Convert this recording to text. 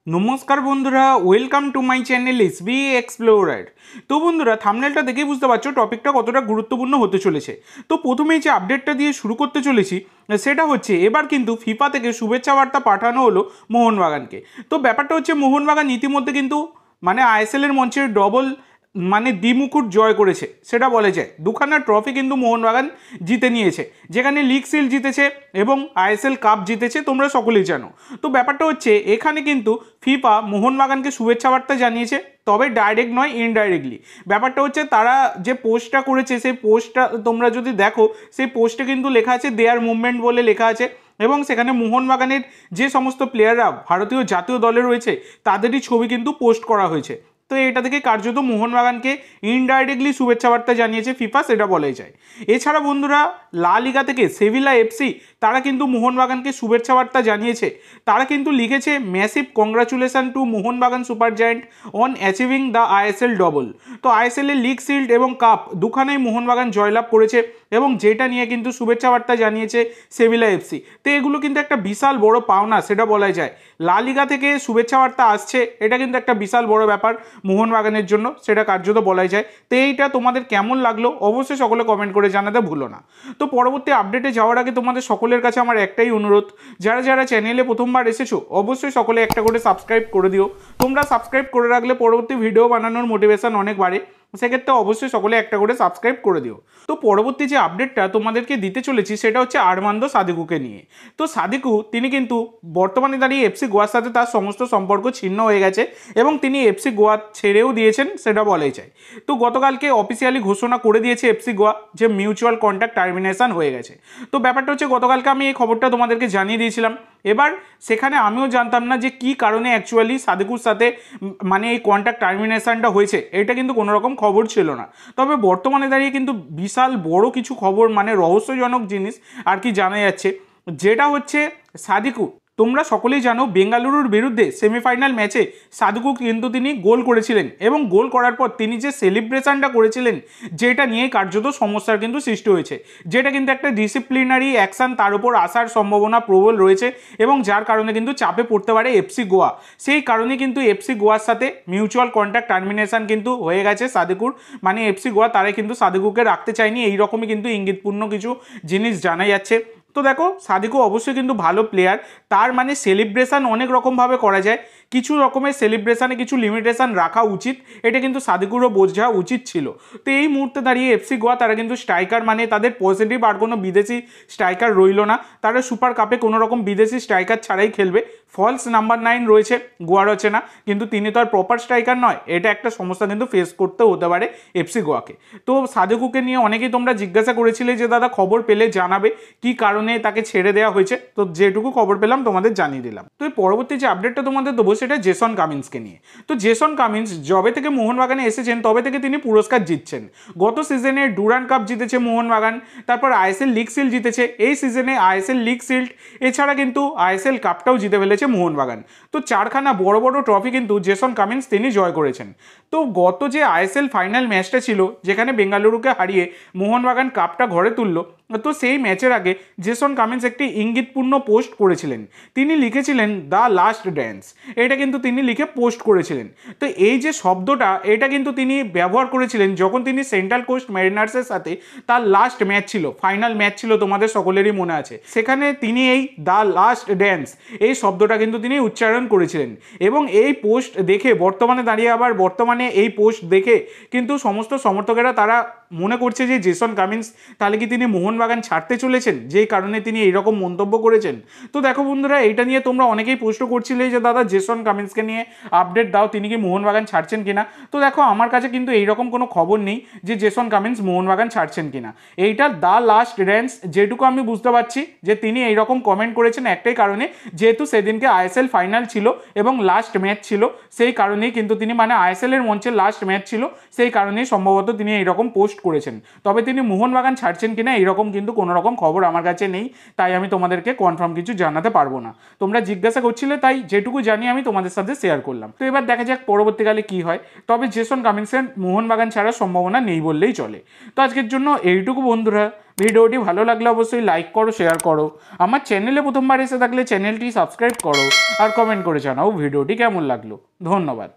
নমস্কার বন্ধুরা, welcome to my channel SB explorer. তো বন্ধুরা, থাম্বনেলটা দেখেই বুঝতে পারছো টপিকটা কতটা গুরুত্বপূর্ণ হতে চলেছে। তো প্রথমেই যে আপডেটটা দিয়ে শুরু করতে চলেছি সেটা হচ্ছে এবার কিন্তু ফিফা থেকে শুভেচ্ছা বার্তা পাঠানো হলো মোহনবাগানকে। তো ব্যাপারটা হচ্ছে মোহনবাগান ইতিমধ্যে কিন্তু আইএসএলের মঞ্চের ডবল দ্বিমুকুট জয় করেছে সেটা বলা যায়। দুখানা ট্রফি কিন্তু মোহনবাগান জিতে নিয়েছে, যেখানে লিগ সিল জিতেছে এবং আইএসএল কাপ জিতেছে, তোমরা সকলেই জানো। তো ব্যাপারটা হচ্ছে এখানে কিন্তু ফিফা মোহনবাগানকে শুভেচ্ছা বার্তা জানিয়েছে, তবে ডাইরেক্ট নয়, ইনডাইরেক্টলি। ব্যাপারটা হচ্ছে তারা যে পোস্টটা করেছে সেই পোস্টটা তোমরা যদি দেখো, সেই পোস্টে কিন্তু লেখা আছে দেয়ার মুভমেন্ট বলে লেখা আছে, এবং সেখানে মোহনবাগানের যে সমস্ত প্লেয়াররা ভারতীয় জাতীয় দলে রয়েছে তাদেরই ছবি কিন্তু পোস্ট করা হয়েছে। তো এটা থেকে কার্যত মোহনবাগানকে ইনডাইরেক্টলি শুভেচ্ছা বার্তা জানিয়েছে ফিফা, সেটা বলাই যায়। এছাড়া বন্ধুরা, লা লিগা থেকে সেভিলা এফসি তারা কিন্তু মোহনবাগানকে শুভেচ্ছা বার্তা জানিয়েছে। তারা কিন্তু লিখেছে massive congratulation two Mohun Bagan super giant on achieving the ISL double. তো আইএসএলের লিগ শিল্ড এবং কাপ দুখানেই মোহনবাগান জয়লাভ করেছে, এবং যেটা নিয়ে কিন্তু শুভেচ্ছা বার্তা জানিয়েছে সেভিলা এফসি। তো এগুলো কিন্তু একটা বিশাল বড় পাওনা, সেটা বলাই যায়। লা লিগা থেকে শুভেচ্ছা বার্তা আসছে, এটা কিন্তু একটা বিশাল বড় ব্যাপার মোহনবাগানের জন্য, সেটা কার্যত বলাই যায়। তো এইটা তোমাদের কেমন লাগলো অবশ্যই সকলে কমেন্ট করে জানাতে ভুলো না। তো পরবর্তী আপডেটে যাওয়ার আগে তোমাদের সকলের কাছে আমার একটাই অনুরোধ, যারা যারা চ্যানেলে প্রথমবার এসেছো অবশ্যই সকলে একটা করে সাবস্ক্রাইব করে দিও। তোমরা সাবস্ক্রাইব করে রাখলে পরবর্তী ভিডিও বানানোর মোটিভেশন অনেক বাড়ে, সেক্ষেত্রে অবশ্যই সকলে একটা করে সাবস্ক্রাইব করে দিও। তো পরবর্তী যে আপডেটটা তোমাদেরকে দিতে চলেছি সেটা হচ্ছে আরমান্দো সাদিকুকে নিয়ে। তো সাদিকু তিনি কিন্তু বর্তমানে দাঁড়িয়ে এফসি গোয়ার সাথে তার সমস্ত সম্পর্ক ছিন্ন হয়ে গেছে, এবং তিনি এফসি গোয়া ছেড়েও দিয়েছেন, সেটা বলাই যায়। তো গতকালকে অফিসিয়ালি ঘোষণা করে দিয়েছে এফসি গোয়া যে মিউচুয়াল কন্ট্রাক্ট টার্মিনেশন হয়ে গেছে। তো ব্যাপারটা হচ্ছে গতকালকে আমি এই খবরটা তোমাদেরকে জানিয়ে দিয়েছিলাম। এবার সেখানে আমিও জানতাম না যে কী কারণে অ্যাকচুয়ালি সাদিকুর সাথে এই কন্ট্রাক্ট টার্মিনেশনটা হয়েছে, এটা কিন্তু কোনো রকম খবর ছিল না। তবে বর্তমানে দাঁড়িয়ে কিন্তু বিশাল বড় কিছু খবর, রহস্যজনক জিনিস আর কি জানা যাচ্ছে, যেটা হচ্ছে সাদিকু, তোমরা সকলেই জানো বেঙ্গালুরুর বিরুদ্ধে সেমিফাইনাল ম্যাচে সাদিকু কিন্তু তিনি গোল করেছিলেন, এবং গোল করার পর তিনি যে সেলিব্রেশনটা করেছিলেন, যেটা নিয়ে কার্যত সমস্যার কিন্তু সৃষ্টি হয়েছে, যেটা কিন্তু একটা ডিসিপ্লিনারি অ্যাকশন তার উপর আসার সম্ভাবনা প্রবল রয়েছে, এবং যার কারণে কিন্তু চাপে পড়তে পারে এফসি গোয়া। সেই কারণে কিন্তু এফসি গোয়ার সাথে মিউচুয়াল কন্ট্রাক্ট টার্মিনেশন কিন্তু হয়ে গেছে সাদিকুর। এফসি গোয়া তারাই কিন্তু সাদিকুকে রাখতে চায়নি, এইরকমই কিন্তু ইঙ্গিতপূর্ণ কিছু জিনিস জানা যাচ্ছে। তো দেখো, সাদিকু অবশ্যই কিন্তু ভালো প্লেয়ার, তার সেলিব্রেশন অনেক রকমভাবে করা যায়, কিছু রকমের সেলিব্রেশনে কিছু লিমিটেশন রাখা উচিত, এটা কিন্তু সাদিকুরও বোঝা উচিত ছিল। তো এই মুহূর্তে দাঁড়িয়ে এফসি গোয়া তারা কিন্তু স্ট্রাইকার তাদের পজিটিভ আর কোনো বিদেশি স্ট্রাইকার রইল না, তারা সুপার কাপে কোনো রকম বিদেশি স্ট্রাইকার ছাড়াই খেলবে। ফলস নাম্বার 9 রয়েছে গোয়া রচনা, কিন্তু তিনি তো আর প্রপার স্ট্রাইকার নয়, এটা একটা সমস্যা কিন্তু ফেস করতে হতে পারে এফসি গোয়াকে। তো সাদিকুকে নিয়ে অনেকেই তোমরা জিজ্ঞাসা করেছিলে যে দাদা খবর পেলে জানাবে কি কারণে তাকে ছেড়ে দেওয়া হয়েছে, তো যেটুকু খবর পেলাম তোমাদের জানিয়ে দিলাম। তো এই পরবর্তী যে আপডেটটা তোমাদের দেবো সেটা জেসন কামিন্সকে নিয়ে। তো জেসন কামিন্স যবে থেকে মোহনবাগানে এসেছেন তবে থেকে তিনি পুরস্কার জিতছেন। গত সিজনে ডুরান্ড কাপ জিতেছে মোহনবাগান, তারপর আইএসএল লিগ শিল্ড জিতেছে, এই সিজনে আইএসএল লিগ শিল্ড, এছাড়া কিন্তু আইএসএল কাপটাও জিতে ফেলেছে মোহনবাগান। তো চারখানা বড় বড় ট্রফি কিন্তু জেসন কামিন্স তিনি জয় করেছেন। তো গত যে আইএসএল ফাইনাল ম্যাচটা ছিল, যেখানে বেঙ্গালুরুকে হারিয়ে মোহনবাগান কাপটা ঘরে তুলল, তো সেই ম্যাচের আগে জেসন কামিন্স একটি ইঙ্গিতপূর্ণ পোস্ট করেছিলেন। তিনি লিখেছিলেন দ্য লাস্ট ড্যান্স, এটা কিন্তু তিনি লিখে পোস্ট করেছিলেন। তো এই যে শব্দটা, এটা কিন্তু তিনি ব্যবহার করেছিলেন যখন তিনি সেন্ট্রাল কোস্ট ম্যারিনার্সের সাথে তার লাস্ট ম্যাচ ছিল, ফাইনাল ম্যাচ ছিল, তোমাদের সকলেরই মনে আছে। সেখানে তিনি এই দ্য লাস্ট ড্যান্স এই শব্দটা কিন্তু তিনি উচ্চারণ করেছিলেন, এবং এই পোস্ট দেখে বর্তমানে এই পোস্ট দেখে কিন্তু সমস্ত সমর্থকেরা তারা মনে করছে যে জেসন কামিন্স তাহলে কি তিনি মোহনবাগান ছাড়তে চলেছেন, যেই কারণে তিনি এইরকম মন্তব্য করেছেন। তো দেখো বন্ধুরা, এইটা নিয়ে তোমরা অনেকেই প্রশ্ন করছিলে যে দাদা জেসন কামিন্সকে নিয়ে আপডেট দাও, তিনি কি মোহনবাগান ছাড়ছেন কিনা। তো দেখো, আমার কাছে কিন্তু এইরকম কোনো খবর নেই যে জেসন কামিন্স মোহনবাগান ছাড়ছেন কিনা। এইটা দ্য লাস্ট ড্যান্স, যেটুকু আমি বুঝতে পারছি যে তিনি এইরকম কমেন্ট করেছেন একটাই কারণে, যেহেতু সেদিনকে আইএসএল ফাইনাল ছিল এবং লাস্ট ম্যাচ ছিল, সেই কারণেই কিন্তু তিনি আইএসএল এর মঞ্চে লাস্ট ম্যাচ ছিল, সেই কারণেই সম্ভবত তিনি এইরকম পোস্ট করেছেন। তবে তিনি মোহনবাগান ছাড়ছেন কিনা এইরকম কিন্তু কোনো রকম খবর আমার কাছে নেই, তাই আমি তোমাদেরকে কনফার্ম কিছু জানাতে পারবো না। তোমরা জিজ্ঞাসা করছিলে, তাই যেটুকু জানি আমি তোমাদের সাথে শেয়ার করলাম। তো এবার দেখা যাক পরবর্তীকালে কি হয়, তবে জেসন কামিন্সের মোহনবাগান ছাড়ার সম্ভাবনা নেই বললেই চলে। তো আজকের জন্য এইটুকু বন্ধুরা, ভিডিওটি ভালো লাগলে অবশ্যই লাইক করো, শেয়ার করো, আমার চ্যানেলে প্রথমবার এসে থাকলে চ্যানেলটি সাবস্ক্রাইব করো, আর কমেন্ট করে জানাও ভিডিওটি কেমন লাগলো। ধন্যবাদ।